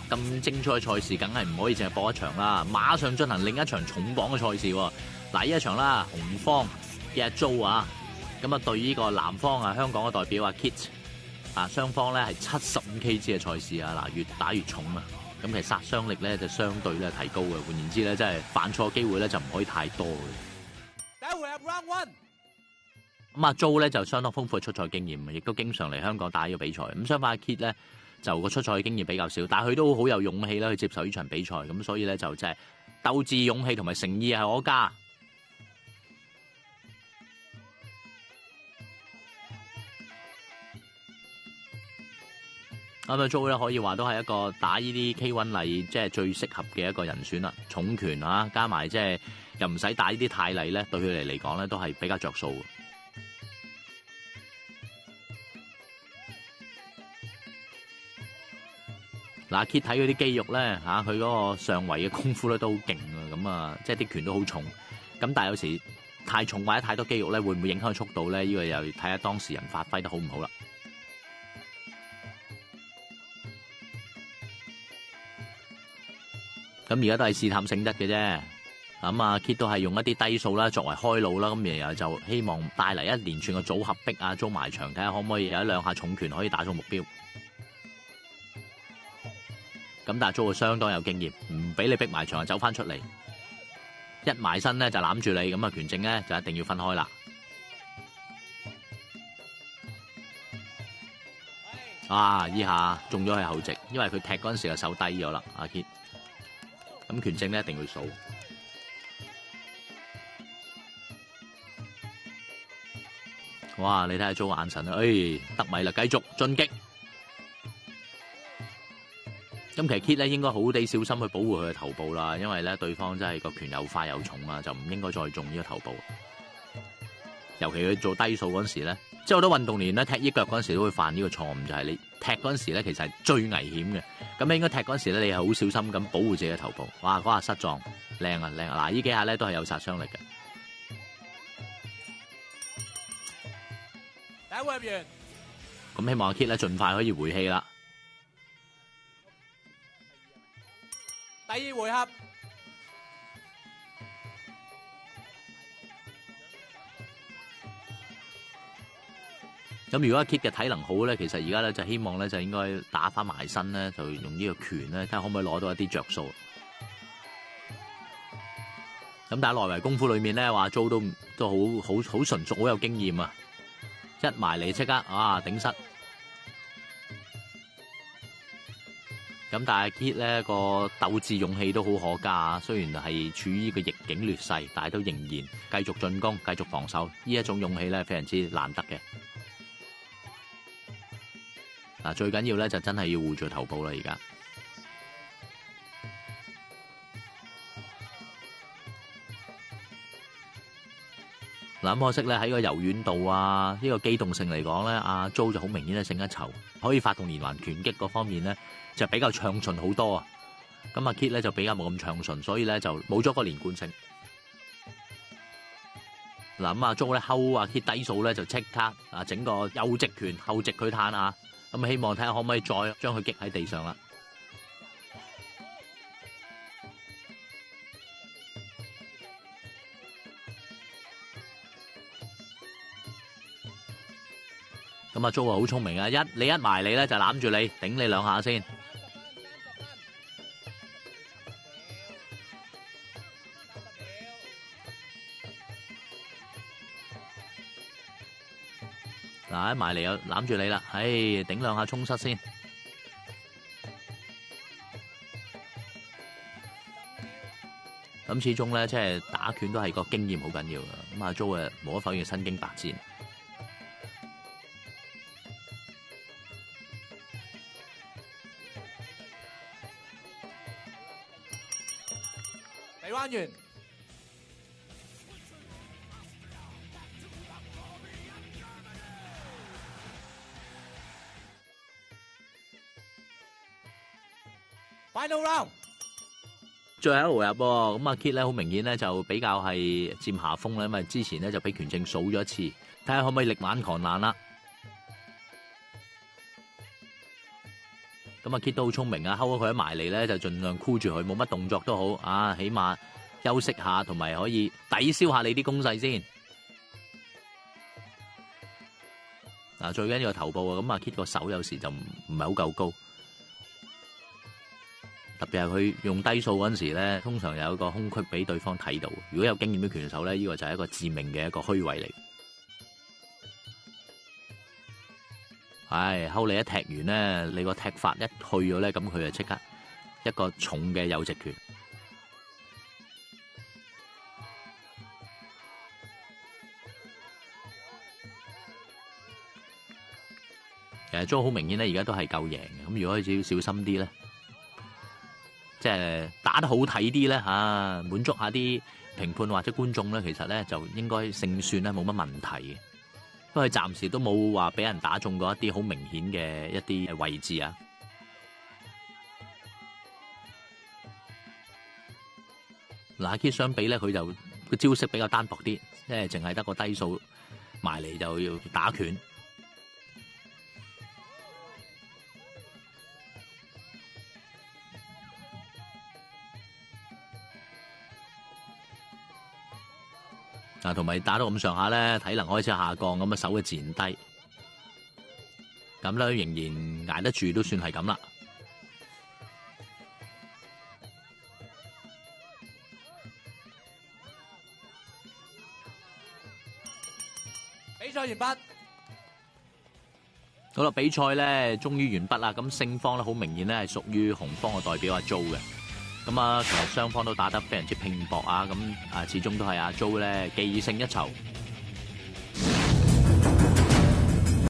咁精彩嘅賽事，梗係唔可以淨係播一場啦，馬上進行另一場重磅嘅賽事。嗱，呢一場啦，紅方嘅阿 Jo 啊，咁啊對呢個藍方啊香港嘅代表阿 Kit 啊，雙方咧係75kg嘅賽事啊，嗱，越打越重啊，咁其實殺傷力咧就相對咧提高嘅，換言之咧，真係犯錯機會咧就唔可以太多嘅。第一回合 round one。咁阿 Jo 咧就相當豐富嘅出賽經驗，亦都經常嚟香港打呢個比賽。咁相反阿 Kit 咧就個出賽經驗比較少，但係佢都好有勇氣啦去接受呢場比賽。咁所以咧就即係鬥志、勇氣同埋誠意係我家。咁啊 Jo 咧可以話都係一個打呢啲 K1 嚟即係最適合嘅一個人選啦。重拳啊，加埋即係又唔使打呢啲太厲咧，對佢嚟講咧都係比較着數嘅。嗱，Kit 睇佢啲肌肉咧嚇，佢嗰個上圍嘅功夫咧都好勁啊！咁啊，即係啲拳都好重。咁但係有時太重或者太多肌肉咧，會唔會影響速度咧？呢個又要睇下當事人發揮得好唔好啦。咁而家都係試探性質嘅啫。咁啊 ，Kit 都係用一啲低數啦作為開路啦，咁然後就希望帶嚟一連串嘅組合逼啊，Jo埋牆，睇下可唔可以有一兩下重拳可以打中目標。咁但係 Jo 相當有經驗，唔俾你逼埋牆就走翻出嚟，一埋身咧就攬住你，咁啊拳證咧就一定要分開啦。啊！依下中咗佢後直，因為佢踢嗰陣時就手低咗啦，阿 Kit。咁拳證咧一定要數。哇！你睇下 Jo 眼神啊，得米啦，繼續進擊。咁其實 Kit 咧應該好地小心去保護佢嘅頭部啦，因為咧對方真係個拳又快又重啊，就唔應該再中呢個頭部。尤其佢做低數嗰陣時咧，即係好多運動員咧踢呢腳嗰陣時都會犯呢個錯誤，就係你踢嗰陣時咧其實係最危險嘅。咁你應該踢嗰陣時咧，你係好小心咁保護自己嘅頭部。哇！嗰下失撞，靚啊靚啊！嗱，呢幾下咧都係有殺傷力嘅。第一回合完。咁希望阿 Kit 咧盡快可以回氣啦。第二回合。咁如果阿 Kit 嘅體能好咧，其實而家咧就希望咧就應該打翻埋身咧，就用呢個拳咧，睇下可唔可以攞到一啲着數。咁但係內圍功夫裏面咧，話 Jo 都好純熟，好有經驗啊！一埋嚟即刻頂失。咁但係 Kit 咧個鬥志勇氣都好可嘉啊！雖然係處於呢個逆境劣勢，但係都仍然繼續進攻、繼續防守，呢一種勇氣咧非常之難得嘅。嗱，最緊要咧就真係要護住頭部啦！而家嗱，咁可惜咧喺個柔軟度啊，呢個機動性嚟講咧，阿 Jo 就好明顯係勝一籌，可以發動連環拳擊嗰方面咧就比較暢順好多啊！咁阿 Kit 咧就比較冇咁暢順，所以咧就冇咗個連貫性。嗱，咁阿 Jo 咧睺阿 Kit 低數咧就即刻整個右直拳後直佢攤啊！咁希望睇下可唔可以再將佢擊喺地上啦。咁阿 Jo 好聰明啊！你一埋嚟咧就攬住你，頂你兩下先。嗱，一埋嚟又攬住你啦，頂兩下衝失先。咁始終咧，即係打拳都係個經驗好緊要嘅。咁阿 Jo 啊，無可否認身經百戰。第彎完。Final round，最後一回合喎，咁阿 Kit 咧好明顯咧就比較係佔下風啦，因為之前咧就俾拳證數咗一次，睇下可唔可以力挽狂瀾啦。咁啊 Kit 都好聰明啊，睺咗佢一埋嚟咧就盡量箍住佢，冇乜動作都好啊，起碼休息下，同埋可以抵消下你啲攻勢先。嗱，最緊要個頭部啊，咁啊 Kit 個手有時就唔係好夠高，特別係佢用低掃嗰陣時咧，通常有一個空隙俾對方睇到。如果有經驗嘅拳手咧，呢個就係一個致命嘅一個虛位嚟。睺你一踢完咧，你個踢法一去咗咧，咁佢就即刻一個重嘅右直拳。其實都好明顯咧，而家都係夠贏嘅。咁如果佢只要小心啲咧，即係打得好睇啲咧嚇，滿足下啲評判或者觀眾咧，其實咧就應該勝算咧冇乜問題嘅。不過佢暫時都冇話俾人打中過一啲好明顯嘅一啲位置啊。嗱，Kit 相比咧，佢就個招式比較單薄啲，即係淨係得個低掃埋嚟就要打拳。同埋打到咁上下咧，體能開始下降，咁啊手嘅自然低，咁咧仍然捱得住，都算係咁啦。比賽完畢。好啦，比賽咧終於完畢啦。咁勝方咧好明顯咧係屬於紅方嘅代表阿 Joe 嘅。咁啊，其實雙方都打得非常之拼搏啊！咁啊，始終都係阿 Joe 咧技勝一籌。